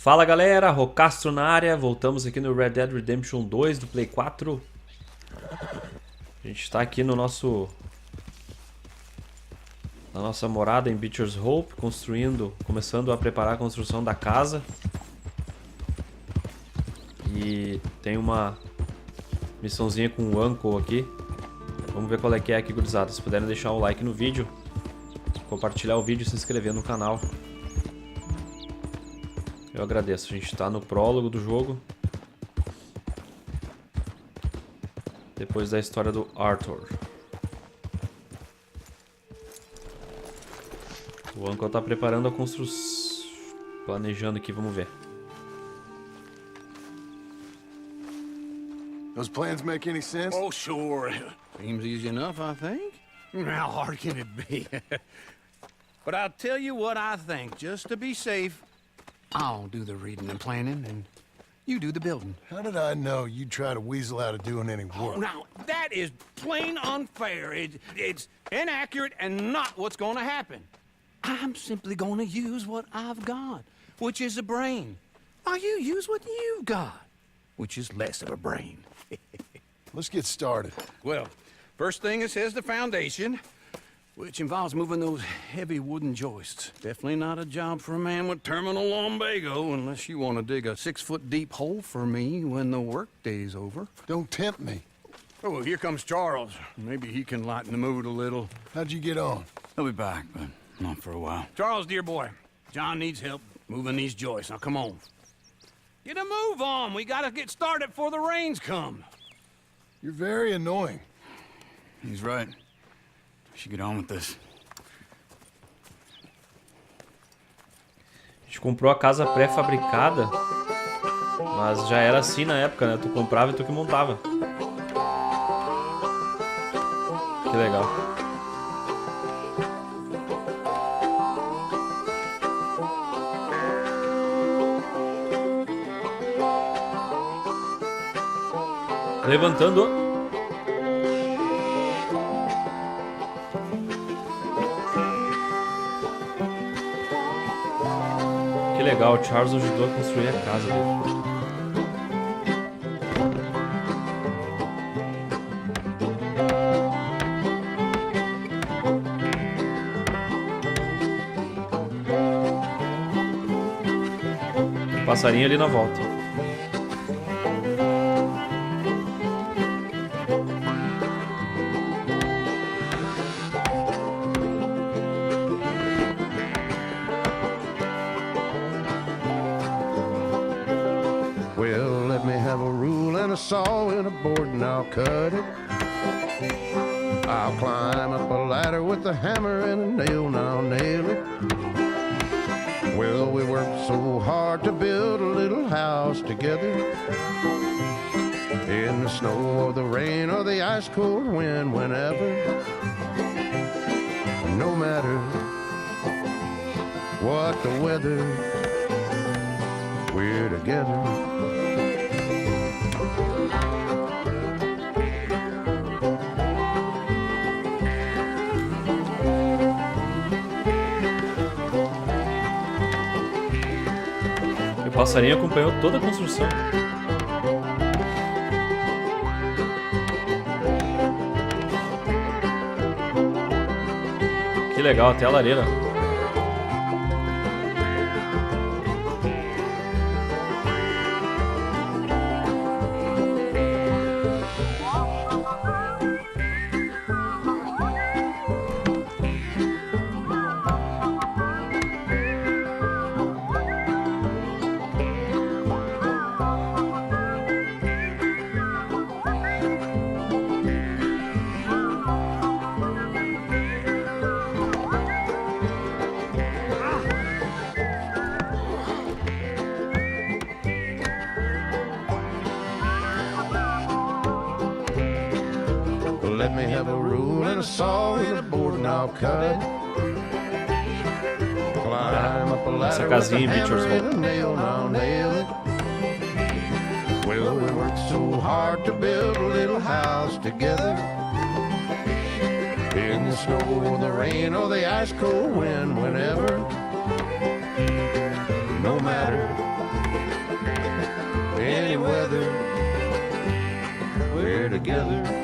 Fala galera, ROCastro na área, voltamos aqui no Red Dead Redemption 2 do Play 4. A gente está aqui no na nossa morada em Beecher's Hope, começando a preparar a construção da casa. E tem uma missãozinha com o Uncle aqui. Vamos ver qual é que é aqui, gurizada. Se puderem deixar o like no vídeo, compartilhar o vídeo e se inscrever no canal, eu agradeço. A gente está no prólogo do jogo, depois da história do Arthur. O Uncle está preparando a construção, planejando aqui, vamos ver. Those plans make any sense? Oh, sure. Seems easy enough, I think. How hard can it be? But I'll tell you what I think, just to be safe. I'll do the reading and planning, and you do the building. How did I know you'd try to weasel out of doing any work? Oh, now, that is plain unfair. It's inaccurate and not what's going to happen. I'm simply going to use what I've got, which is a brain. While you use what you've got, which is less of a brain. Let's get started. Well, first thing it says the foundation, which involves moving those heavy wooden joists. Definitely not a job for a man with terminal lumbago, unless you want to dig a 6-foot deep hole for me when the workday's over. Don't tempt me. Oh, here comes Charles. Maybe he can lighten the mood a little. How'd you get on? He'll be back, but not for a while. Charles, dear boy, John needs help moving these joists. Now, come on. Get a move on. We gotta get started before the rains come. You're very annoying. He's right. We should get on with this. A gente comprou a casa pré-fabricada, mas já era assim na época, né? Tu comprava e tu que montava. Que legal. Levantando. Que legal, o Charles ajudou a construir a casa dele. Um passarinho ali na volta. Saw in a board and I'll cut it. I'll climb up a ladder with a hammer and a nail and I'll nail it. Well, we worked so hard to build a little house together. In the snow or the rain or the ice cold wind, whenever. No matter what the weather, we're together. O passarinho acompanhou toda a construção. Que legal, até a lareira. Let me have a rule and a saw and a board and I'll cut. Climb up a ladder with a hammer and a nail and I'll nail it. Well, we worked so hard to build a little house together. In the snow or the rain or the ice cold wind, whenever. No matter there together.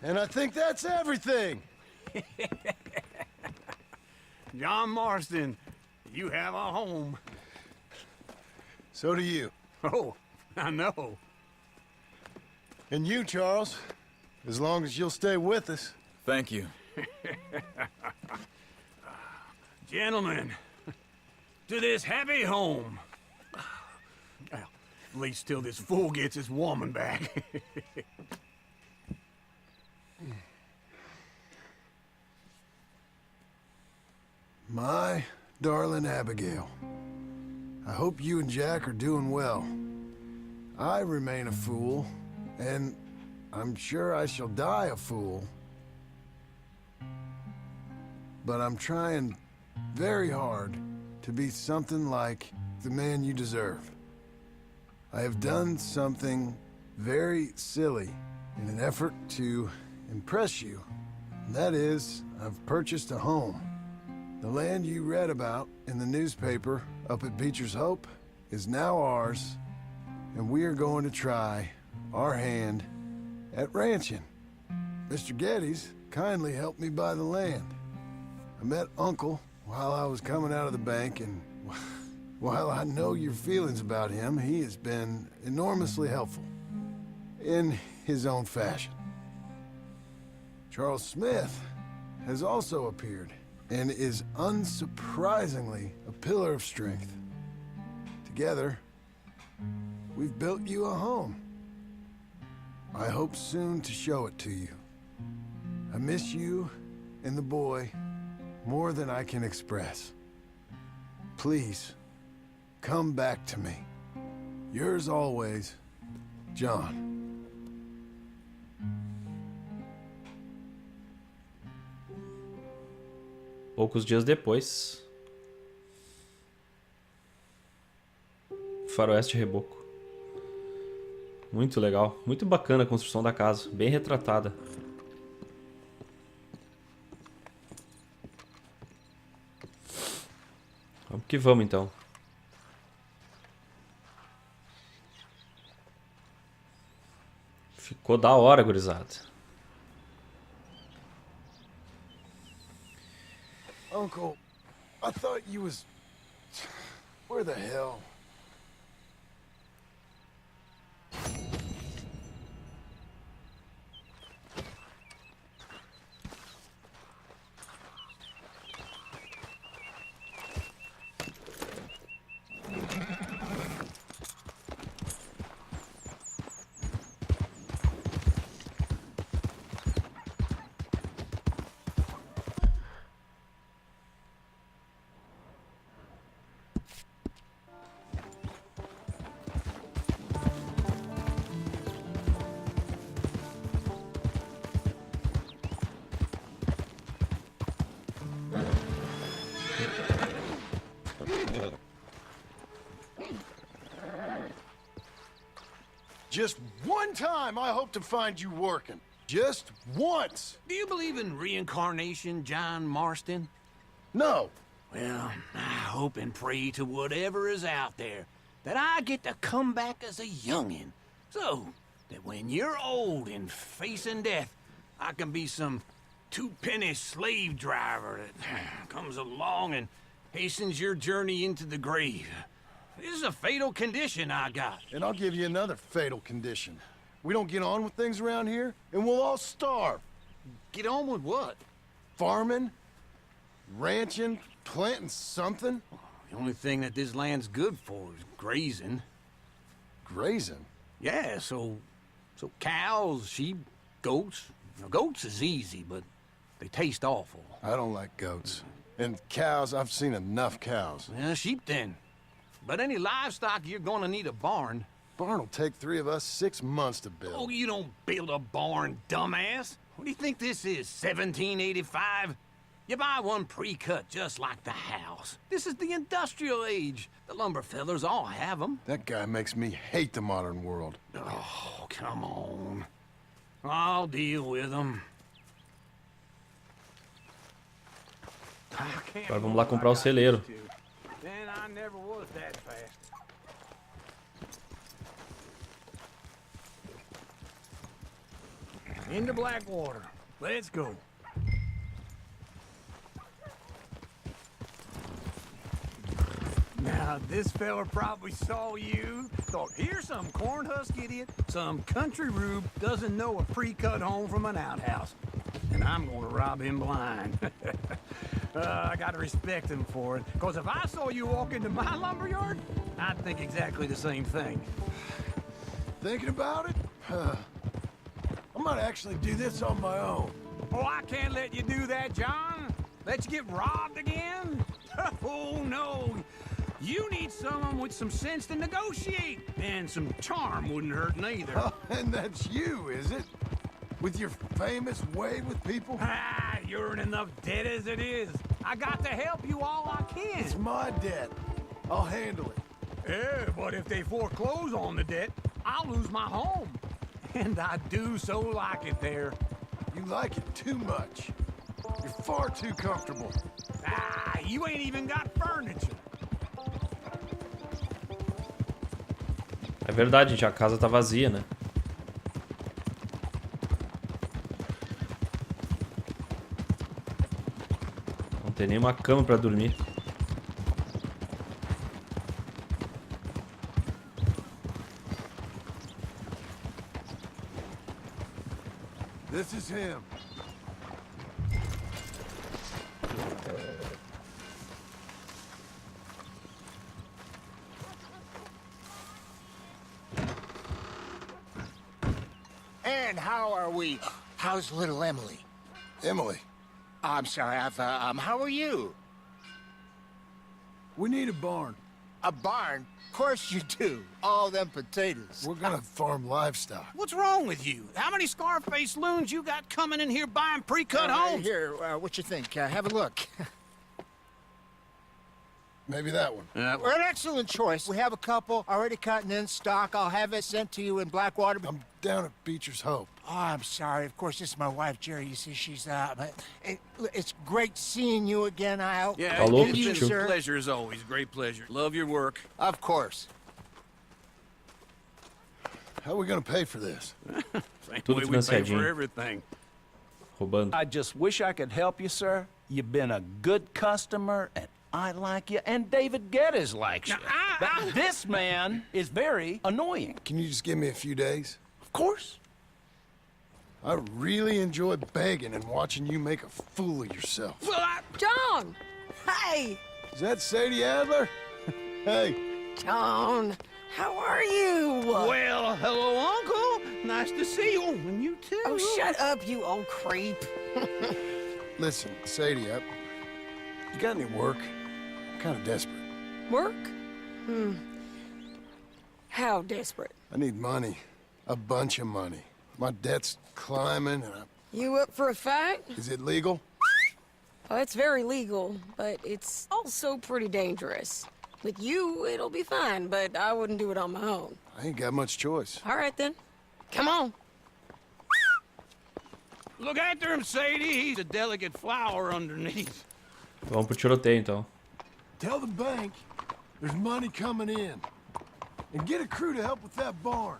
And I think that's everything. John Marston, you have a home. So do you. Oh, I know. And you, Charles, as long as you'll stay with us. Thank you. Gentlemen, to this happy home. Well, at least till this fool gets his woman back. My darling Abigail, I hope you and Jack are doing well. I remain a fool, and I'm sure I shall die a fool. But I'm trying very hard to be something like the man you deserve. I have done something very silly in an effort to impress you. And that is, I've purchased a home. The land you read about in the newspaper up at Beecher's Hope is now ours, and we are going to try our hand at ranching. Mr. Geddes kindly helped me buy the land. I met Uncle while I was coming out of the bank, and while I know your feelings about him, he has been enormously helpful in his own fashion. Charles Smith has also appeared and is unsurprisingly a pillar of strength. Together, we've built you a home. I hope soon to show it to you. I miss you and the boy more than I can express. Please, come back to me. Yours always, John. Poucos dias depois, Faroeste Reboco. Muito legal, muito bacana a construção da casa, bem retratada. Vamos que vamos então. Ficou da hora, gurizada. Uncle, I thought you was... Where the hell? Just one time I hope to find you working. Just once. Do you believe in reincarnation, John Marston? No. Well, I hope and pray to whatever is out there that I get to come back as a youngin', so that when you're old and facing death, I can be some two-penny slave driver that comes along and hastens your journey into the grave. This is a fatal condition I got. And I'll give you another fatal condition. We don't get on with things around here, and we'll all starve. Get on with what? Farming, ranching, planting something. The only thing that this land's good for is grazing. Grazing? Yeah, so cows, sheep, goats. Now, goats is easy, but they taste awful. I don't like goats. And cows, I've seen enough cows. Yeah, sheep then. But any livestock, you're gonna need a barn. Barn will take 3 of us 6 months to build. Oh, you don't build a barn, dumbass. What do you think this is, 1785? You buy one pre-cut just like the house. This is the industrial age. The lumber fellers all have them. That guy makes me hate the modern world. Oh, come on. I'll deal with them. Agora vamos lá comprar o celeiro. And I never was that fast. Into Blackwater. Let's go. Now, this fella probably saw you, thought, here's some cornhusk idiot, some country rube doesn't know a pre-cut home from an outhouse. And I'm gonna rob him blind. I gotta respect him for it, because if I saw you walk into my lumberyard, I'd think exactly the same thing. Thinking about it? I might actually do this on my own. Oh, I can't let you do that, John. Let you get robbed again? Oh, no. You need someone with some sense to negotiate. And some charm wouldn't hurt neither. Oh, and that's you, is it? With your famous way with people? Ah, you're in enough debt as it is. I got to help you all I can. It's my debt. I'll handle it. Yeah, but if they foreclose on the debt, I'll lose my home. And I do so like it there. You like it too much. You're far too comfortable. Ah, you ain't even got furniture. É verdade, gente, a casa tá vazia, né? Não tem nenhuma cama pra dormir. This is him. And how are we? How's little Emily? Emily, I'm sorry, how are you? we need a barn. A barn? Of course you do. All them potatoes. We're gonna farm livestock. What's wrong with you? How many Scarface loons you got coming in here buying pre-cut homes? Here, what you think? Have a look. Maybe that one. We're an excellent choice. We have a couple already cutting in stock. I'll have it sent to you in Blackwater. I'm down at Beecher's Hope. Oh, I'm sorry. Of course, this is my wife, Jerry. You see, she's it's great seeing you again. I hope. Yeah, Hello, it's been Pichu. a pleasure as always. Great pleasure. Love your work. Of course. How are we gonna pay for this? Same Tudo way we pay financiadinho. for everything. Roubando. I just wish I could help you, sir. You've been a good customer, and I like you, and David Geddes likes you. But this man is very annoying. Can you just give me a few days? Of course. I really enjoy begging and watching you make a fool of yourself. Well, John! Hey! Is that Sadie Adler? Hey, John, how are you? well, hello, Uncle. Nice to see you. And you too. Oh, shut up, you old creep. listen, Sadie, you got any work? I'm kind of desperate. Work? How desperate? I need money. A bunch of money. My debt's climbing, and You up for a fight? is it legal? Well, it's very legal, but it's also pretty dangerous. With you, it'll be fine, but I wouldn't do it on my own. I ain't got much choice. All right, then. Come on. Look after him, Sadie. He's a delicate flower underneath. Vamos pro tiroteio, então. Tell the bank there's money coming in. And get a crew to help with that barn.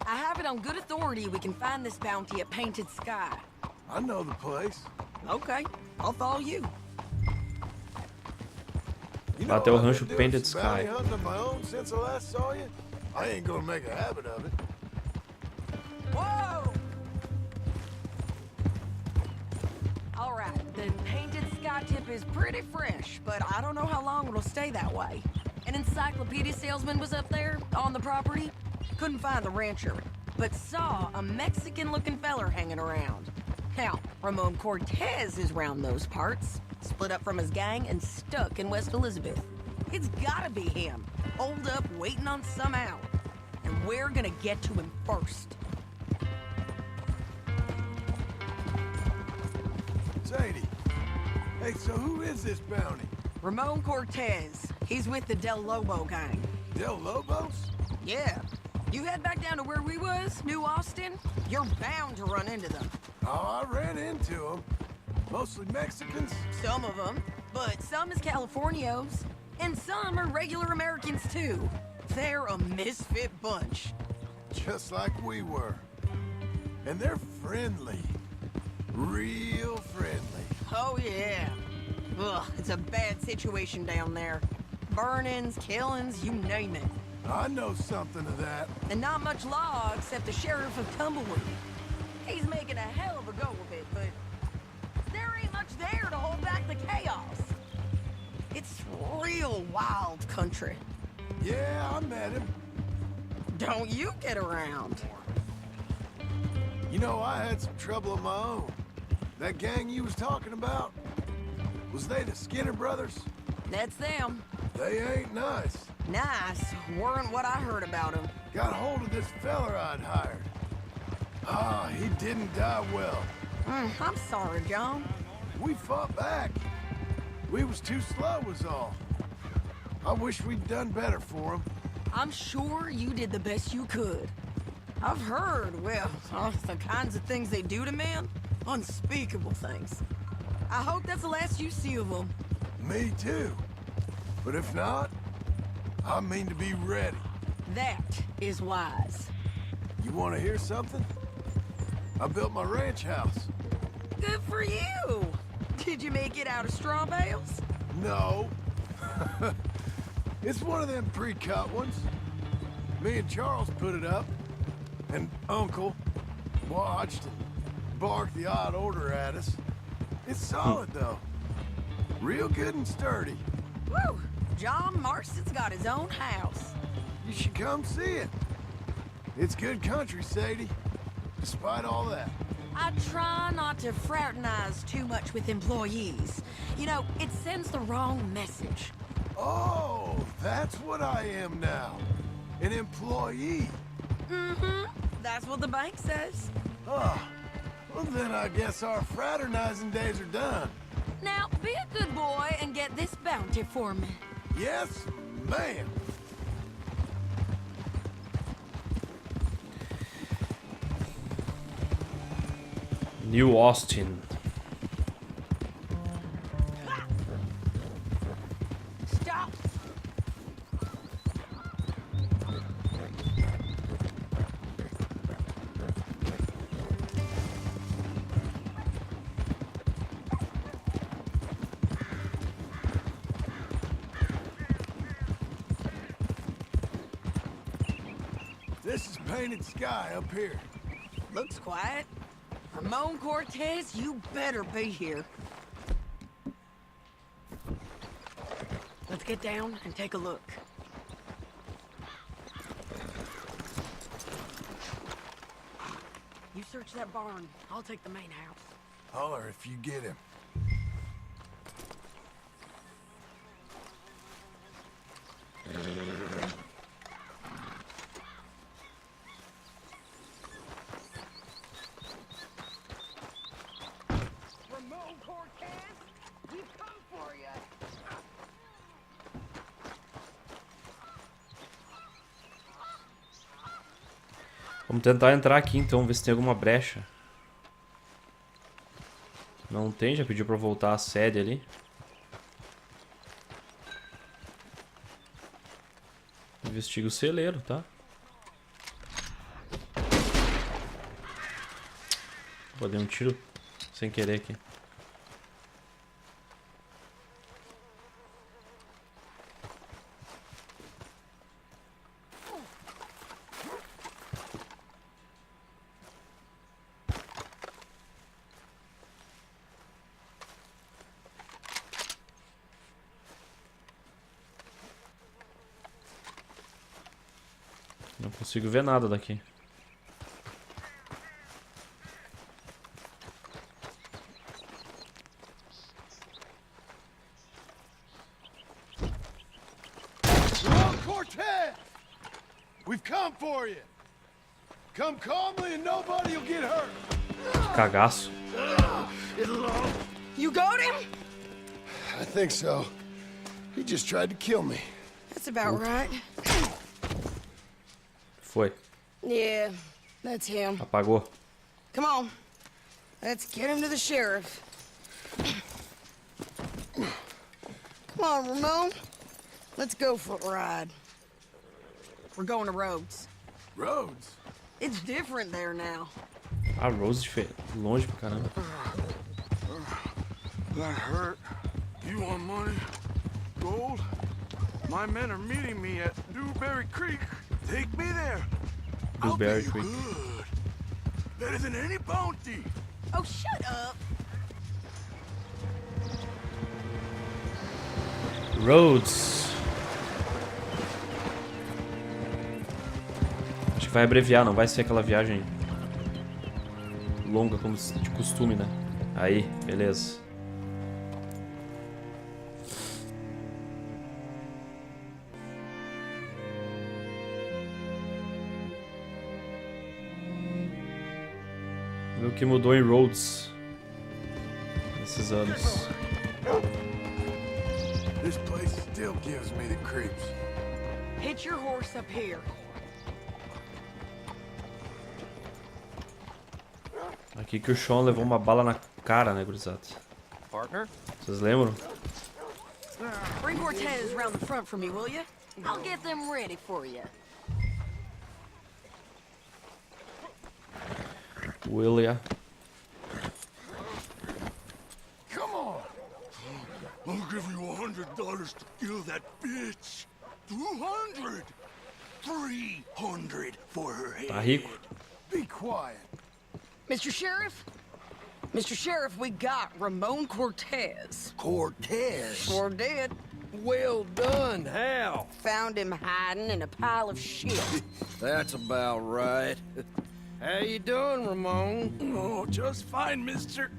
I have it on good authority we can find this bounty at Painted Sky. I know the place. Okay, I'll follow you. You Lá tem o I've been rancho doing Painted some bounty Sky. hunting of my own since I last saw you. I ain't gonna make a habit of it. Whoa! All right, the Painted Sky tip is pretty fresh, but I don't know how long it'll stay that way. An encyclopedia salesman was up there on the property. Couldn't find the rancher, but saw a Mexican-looking feller hanging around. Now, Ramon Cortez is round those parts, split up from his gang and stuck in West Elizabeth. It's gotta be him, holed up waiting on some out. And we're gonna get to him first. Sadie. Hey, so who is this bounty? Ramon Cortez. He's with the Del Lobo gang. Del Lobos? Yeah. You head back down to where we was, New Austin, you're bound to run into them. Oh, I ran into them. Mostly Mexicans. Some of them, but some is Californios. And some are regular Americans, too. They're a misfit bunch. Just like we were. And they're friendly. Real friendly. Oh, yeah. Ugh, it's a bad situation down there. Burnings, killings, you name it. I know something of that. And not much law except the sheriff of Tumbleweed. He's making a hell of a go of it, but there ain't much there to hold back the chaos. It's real wild country. Yeah, I met him. Don't you get around. You know, I had some trouble of my own. That gang you was talking about, was they the Skinner brothers? That's them. They ain't nice. Nice weren't what I heard about them. Got hold of this feller I'd hired. Ah, he didn't die well. I'm sorry, John. We fought back. We was too slow was all. I wish we'd done better for him. I'm sure you did the best you could. I've heard, well, the kinds of things they do to men. Unspeakable things. I hope that's the last you see of them. Me too. But if not, I mean to be ready. That is wise. You want to hear something? I built my ranch house. Good for you. Did you make it out of straw bales? No. It's one of them pre-cut ones. Me and Charles put it up. And Uncle watched and barked the odd order at us. It's solid, though. Real good and sturdy. Woo! John Marston's got his own house. You should come see it. It's good country, Sadie. Despite all that. I try not to fraternize too much with employees. You know, it sends the wrong message. Oh, that's what I am now. An employee. Mm-hmm. That's what the bank says. Ah, well then I guess our fraternizing days are done. Now, be a good boy and get this bounty for me. Yes, ma'am. New Austin. Stop! This is painted sky up here. Looks quiet. Ramon Cortez, you better be here. Let's get down and take a look. You search that barn. I'll take the main house. Holler if you get him. Ramon Cortez, we come for you. Vamos tentar entrar aqui então, ver se tem alguma brecha. Não tem, já pediu pra voltar a sede ali. Investiga o celeiro, tá? Vou dar um tiro sem querer aqui. Não consigo ver nada daqui. Cortez! We've come for you. Come calmly and nobody will get hurt. Cagaço. You got him? I think so. He just tried to kill me. That's about right. Foi. Yeah, that's him. Apagou. Come on. Let's get him to the sheriff. Come on, Ramon. Let's go for a ride. We're going to Rhodes. Rhodes? It's different there now. Ah, Rose longe pra caramba. That hurt. You want money? Gold? My men are meeting me at Dewberry Creek. Take me there. Dewberry I'll pay Creek. you good. Better than any bounty. Oh, shut up. Rhodes. Acho que vai abreviar, não vai ser aquela viagem longa como de costume, né? Aí, beleza. Ver o que mudou em Rhodes nesses anos. This place still gives me the creeps. Hitch your horse up here. Aqui que o Sean levou uma bala na cara, né, gurizada? Partner? Vocês lembram? Bring Cortez around the front for me, will you? I'll get them ready for you. William. Come on. I'll give you $100 to kill that bitch. 200. 300 for her head. Tá rico? Be quiet. Mr. Sheriff? Mr. Sheriff, we got Ramon Cortez. Cortez? Sure did. Well done, Hal. Found him hiding in a pile of shit. That's about right. How you doing, Ramon? Oh, just fine, mister.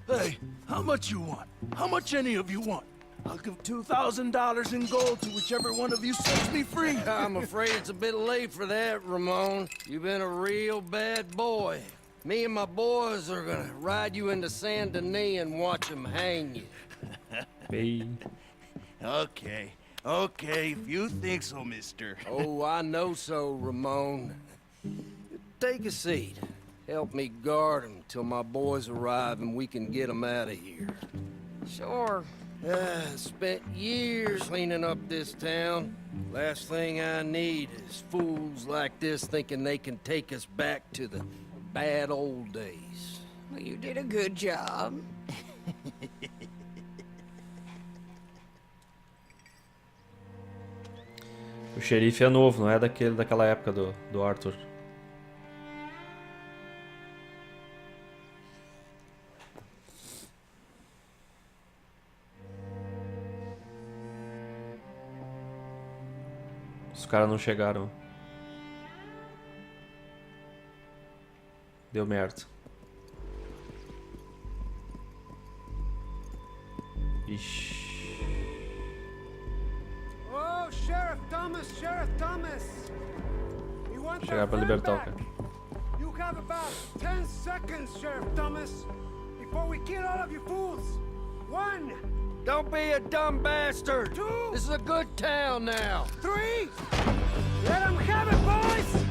Hey, how much you want? How much any of you want? I'll give $2,000 in gold to whichever one of you sets me free. I'm afraid it's a bit late for that, Ramon. You've been a real bad boy. Me and my boys are gonna ride you into Saint Denis and watch them hang you. Bem... Okay, okay, if you think so, mister. Oh, I know so, Ramon. Take a seat. Help me guard them till my boys arrive and we can get them out of here. Sure. Spent years cleaning up this town. Last thing I need is fools like this thinking they can take us back to the bad old days. Well, you did a good job. O xerife é novo, não é daquela época do Arthur. Os caras não chegaram. Deu merda. Ixi. Oh, Sheriff Thomas, Sheriff Thomas. You want Chegar pra that libertar o back? cara. You have about 10 seconds, Sheriff Thomas, before we kill all of you fools. 1, Don't be a dumb bastard! 2, This is a good town now. 3. Let them have it, boys!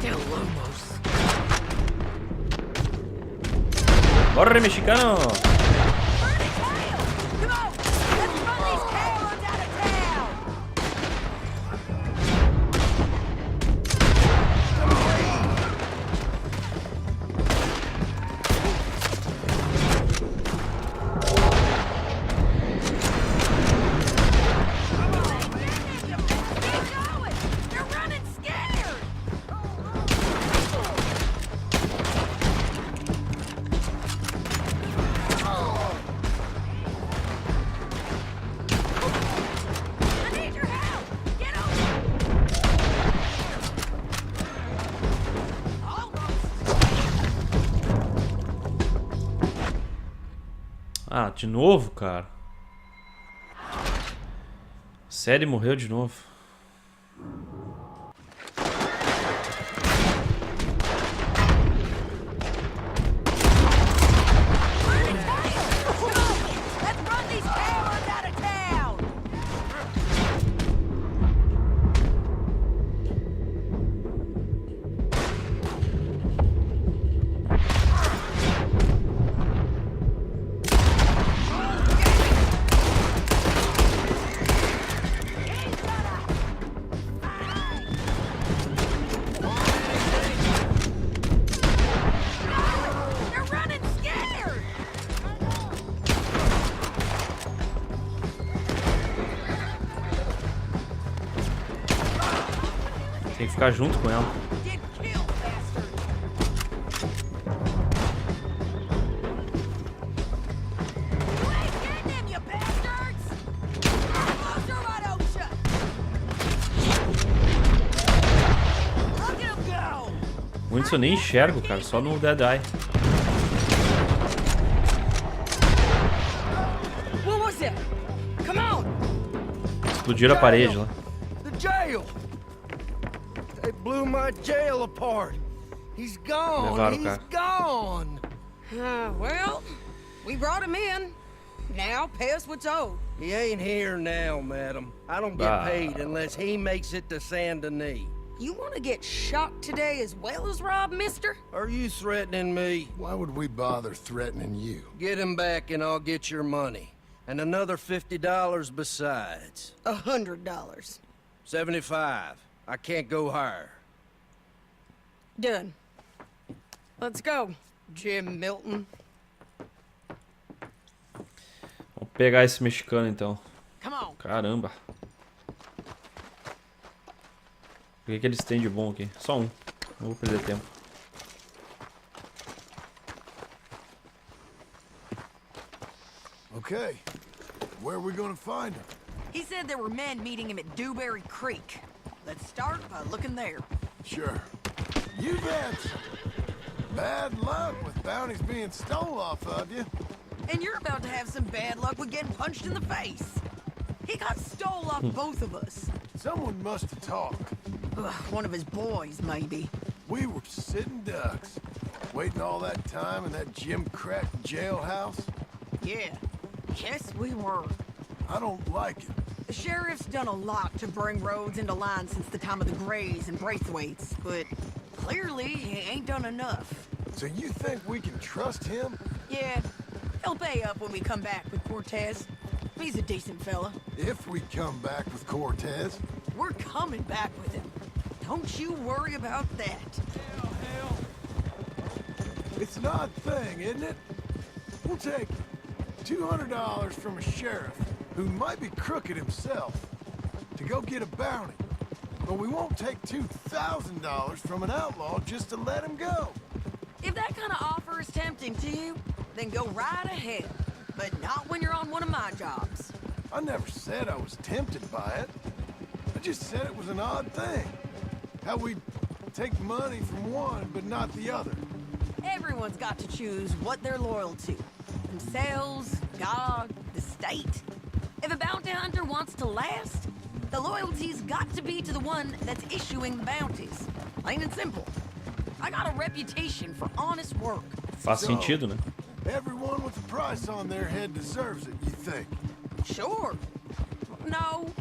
Del Lomos. Corre, mexicano! Come on, let's run these cowards out of town. Keep going. They're running scared. Ah, de novo, cara. Sério, morreu de novo. Tem que ficar junto com ela. Muitos eu nem enxergo, cara, só no Dead Eye. Explodiram a parede lá. They blew my jail apart. He's gone. Levaram o He's cara. gone. Well, we brought him in. Now pay us what's owed. He ain't here now, madam. I don't get paid unless he makes it to Saint Denis. You want to get shot today as well as Rob, mister? Are you threatening me? Why would we bother threatening you? Get him back and I'll get your money. And another $50 besides. $100. 75. I can't go higher. Done. Let's go, Jim Milton. Vamos pegar esse mexicano então. Come on. Caramba. O que eles têm de bom aqui? Só um. Não vou perder tempo. Okay. Where are we gonna find him? He said there were men meeting him at Dewberry Creek. Let's start by looking there. Sure. You've had some bad luck with bounties being stole off of you. And you're about to have some bad luck with getting punched in the face. He got stole off both of us. Someone must have talked. Ugh, one of his boys, maybe. We were sitting ducks, waiting all that time in that Jim Crack jailhouse. Yeah. Yes, we were. I don't like it. The sheriff's done a lot to bring roads into line since the time of the Grays and Braithwaites, but clearly he ain't done enough. So you think we can trust him? Yeah, he'll pay up when we come back with Cortez. He's a decent fella. If we come back with Cortez. We're coming back with him. Don't you worry about that. Hell. It's an odd thing, isn't it? We'll take $200 from a sheriff who might be crooked himself to go get a bounty. But we won't take $2,000 from an outlaw just to let him go. If that kind of offer is tempting to you, then go right ahead. But not when you're on one of my jobs. I never said I was tempted by it. I just said it was an odd thing. How we'd take money from one but not the other. Everyone's got to choose what they're loyal to. Themselves, God, the state. If a bounty hunter wants to last, the loyalty's got to be to the one that's issuing the bounties. Plain and simple. I got a reputation for honest work. Faz sentido, né? Everyone with a price on their head deserves it, you think? Sure. No.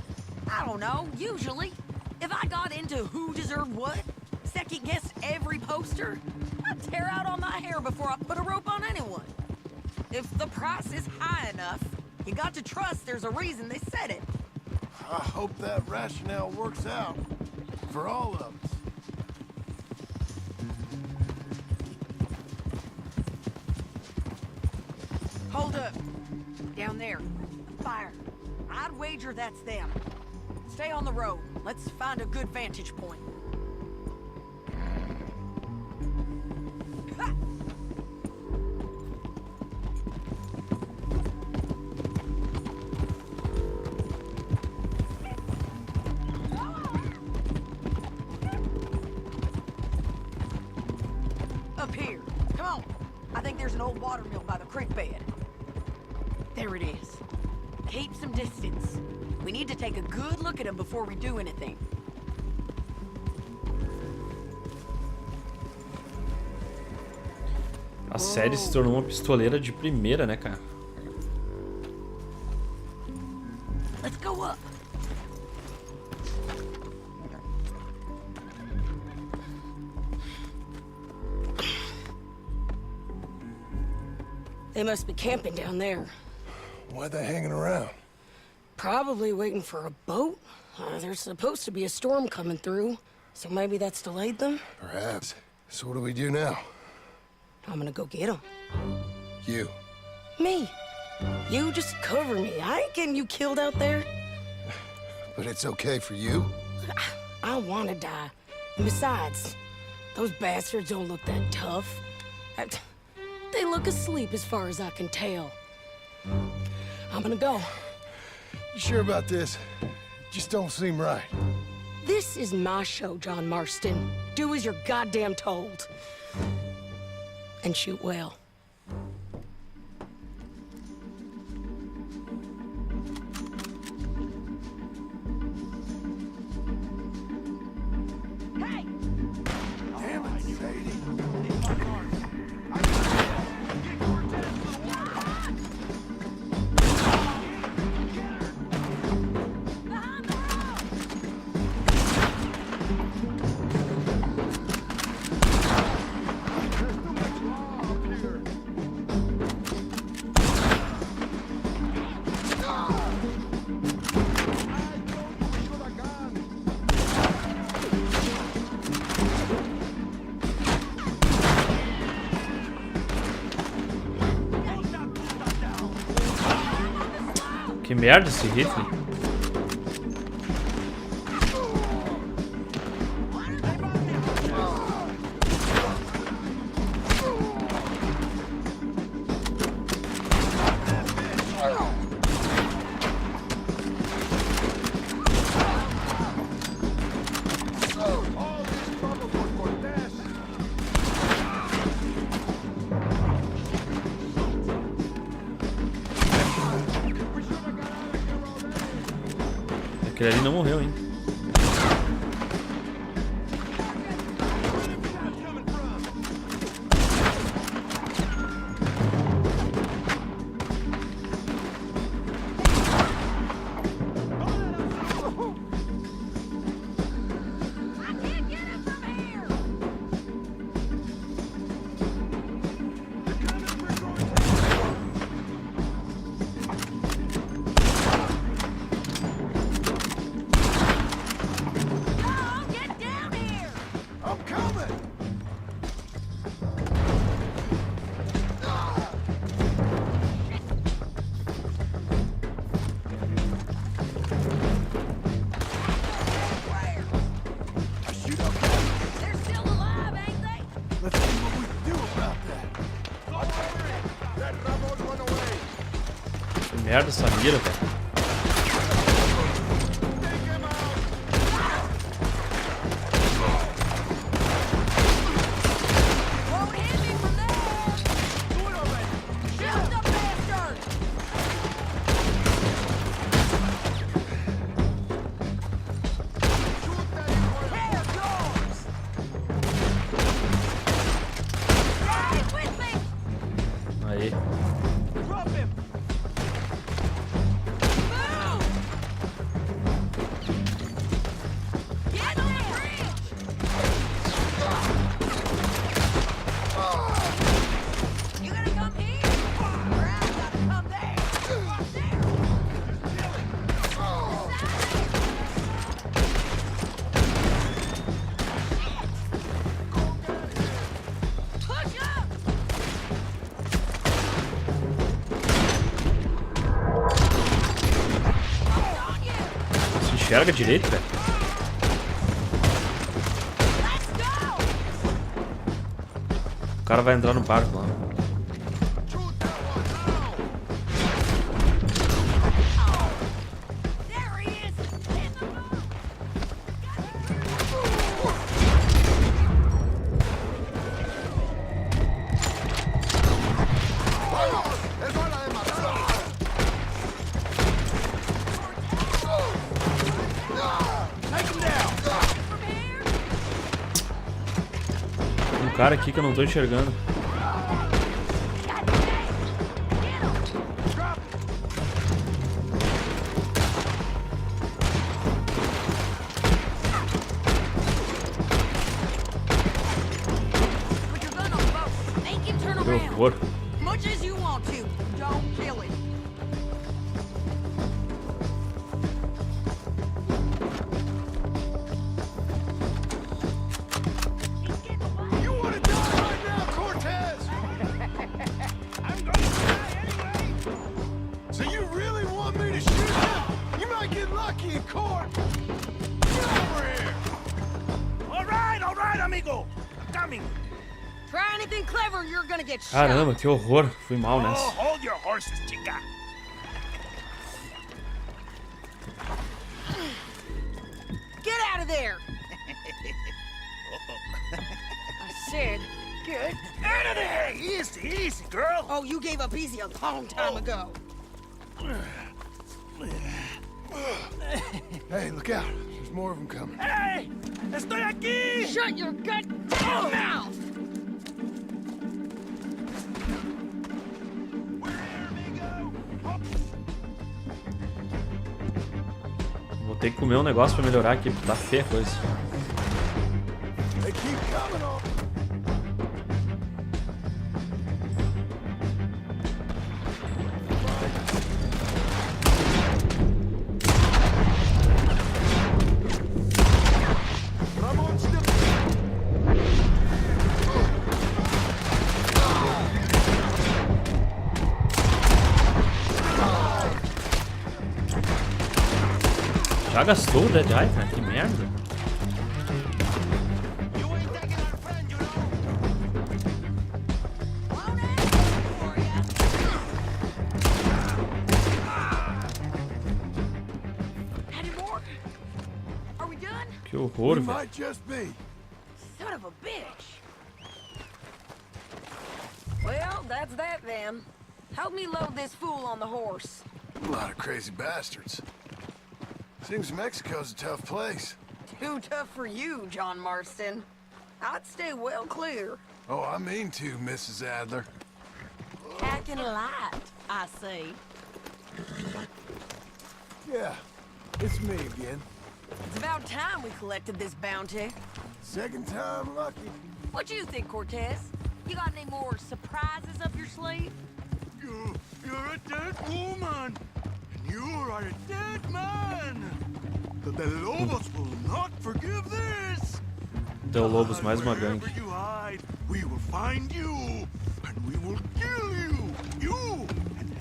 I don't know. Usually. If I got into who deserved what, second-guessed every poster, I'd tear out all my hair before I put a rope on anyone. If the price is high enough, you got to trust there's a reason they said it. I hope that rationale works out for all of us. Hold up. Down there. Fire. I'd wager that's them. Stay on the road. Let's find a good vantage point. Ha! Up here. Come on. I think there's an old water mill by the creek bed. There it is. Keep some distance. We need to take a good look at him before we do anything. A série se tornou uma pistoleira de primeira, né, cara? Let's go up. They must be camping down there. Why they hanging around? Probably waiting for a boat. There's supposed to be a storm coming through, so maybe that's delayed them. Perhaps. So what do we do now? I'm gonna go get them. You. Me. You just cover me. I ain't getting you killed out there. But it's okay for you? I wanna die. And besides, those bastards don't look that tough. They look asleep as far as I can tell. I'm gonna go. You sure about this? Just don't seem right. This is my show, John Marston. Do as you're goddamn told. And shoot well. Hey! Damn it, Sadie. Que merda esse rifle. Aquele ali não morreu, hein? Merda essa mira, velho. Aí. Enxerga direito, velho. O cara vai entrar no barco lá. cara aqui que eu não tô enxergando. Que horror. Much as you want to, don't kill it. You want to die right now, Cortez? I'm going to die anyway. So you really want me to shoot him? You might get lucky in court. Get over here. All right, amigo. I'm coming. Try anything clever, you're gonna get shot. Caramba, que horror. Fui mal Oh, nessa. hold your horses, chica. Get out of there. I said, get Out of there! Easy, easy, girl. Oh, you gave up easy a long time ago. Hey, look out. There's more of them coming. Hey, estoy aquí. Shut your goddamn mouth! Vou ter que comer um negócio pra melhorar aqui, porque tá feia a coisa. They keep coming on. Já gastou o Dead Eye, cara? Que merda. Que horror, velho. Might just be. Son of a bitch. Well, that's that then. Help me load this fool on the horse. A lot of crazy bastards. Seems Mexico's a tough place. Too tough for you, John Marston. I'd stay well clear. Oh, I mean to, Mrs. Adler. Acting light, I say. Yeah, it's me again. It's about time we collected this bounty. Second time lucky. What you think, Cortez? You got any more surprises up your sleeve? You're a dead woman. And you are a dead man. The Lobos will not forgive this. Deu Lobos, mais uma gangue. Wherever you hide, we will find you. And we will kill you. You and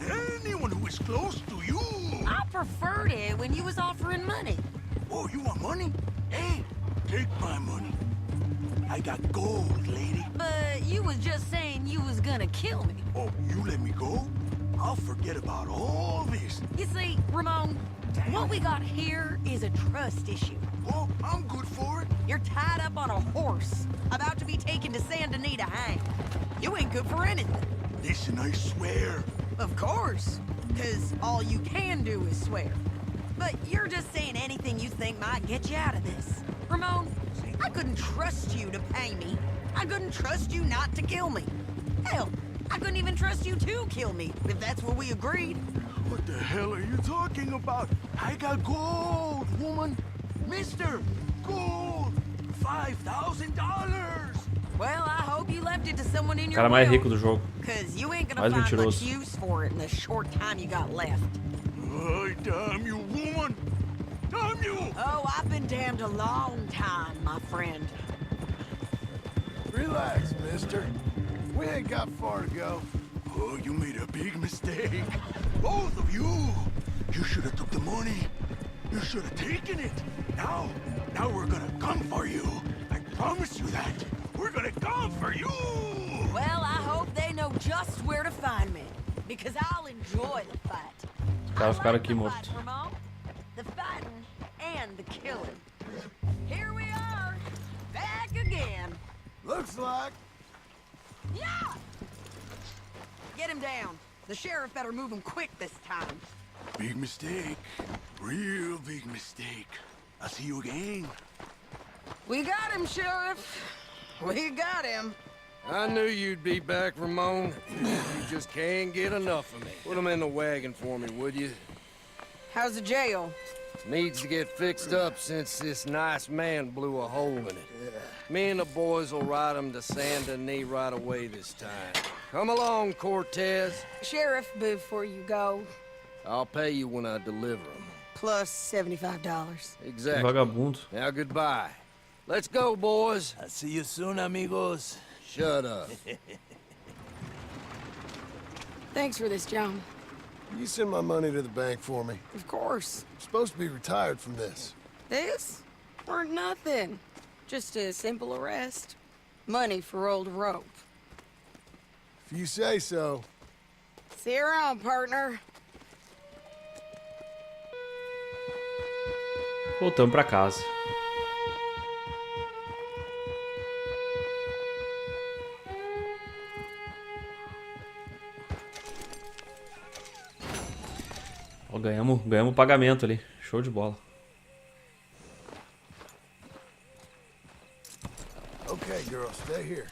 anyone who is close to you. I preferred it when you was offering money. Oh, you want money? Hey, take my money. I got gold, lady. But you was just saying you was gonna kill me. Oh, you let me go? I'll forget about all this. You see, Ramon, what we got here is a trust issue. Oh, I'm good for it. You're tied up on a horse, about to be taken to San Denis to hang. You ain't good for anything. Listen, I swear. Of course, because all you can do is swear. But you're just saying anything you think might get you out of this. Ramon, I couldn't trust you to pay me. I couldn't trust you not to kill me. Hell, I couldn't even trust you to kill me, if that's what we agreed. What the hell are you talking about? I got gold, woman. Mister, gold. $5,000. Well, I hope you left it to someone in your Cara mais will, rico do jogo. because you ain't gonna Mais find much mentiroso. use for it in the short time you got left. Ay, damn you, woman. Damn you. Oh, I've been damned a long time, my friend. Relax, mister. We ain't got far to go. Oh, you made a big mistake. Both of you. You should have took the money. You should have taken it. Now we're gonna come for you. I promise you that. We're gonna come for you. Well, I hope they know just where to find me, because I'll enjoy the fight. Os caras ficaram aqui the mortos. fight, Ramon. The fighting and the killing. Here we are, back again. Looks like. Yeah! Get him down. The sheriff better move him quick this time. Big mistake. Real big mistake. I'll see you again. We got him, Sheriff. We got him. I knew you'd be back, Ramon. You just can't get enough of me. Put him in the wagon for me, would you? How's the jail? Needs to get fixed up since this nice man blew a hole in it. Me and the boys will ride him to Saint Denis right away this time. Come along, Cortez. Sheriff, before you go, I'll pay you when I deliver him. plus $75. Exactly. Vagabundo. Now goodbye. Let's go, boys. I'll see you soon, amigos. Shut up. Thanks for this, John. You send my money to the bank for me. Of course. I'm supposed to be retired from this. This? Weren't nothing. Just a simple arrest. Money for old rope. If you say so. See you around, partner. Voltamos pra casa. Ó, ganhamos o pagamento ali. Show de bola. Okay, girl, stay here.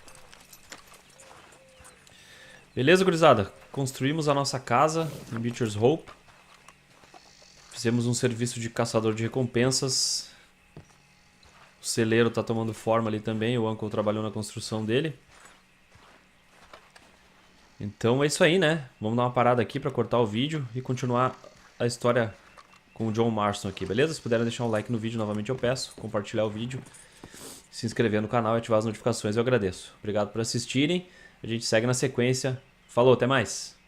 Beleza, gurizada? Construímos a nossa casa em Butcher's Hope. Fizemos um serviço de caçador de recompensas. O celeiro tá tomando forma ali também. O Uncle trabalhou na construção dele. Então é isso aí, né? Vamos dar uma parada aqui para cortar o vídeo e continuar a história com o John Marston aqui, beleza? Se puderem deixar um like no vídeo, novamente eu peço. Compartilhar o vídeo. Se inscrever no canal e ativar as notificações, eu agradeço. Obrigado por assistirem. A gente segue na sequência. Falou, até mais!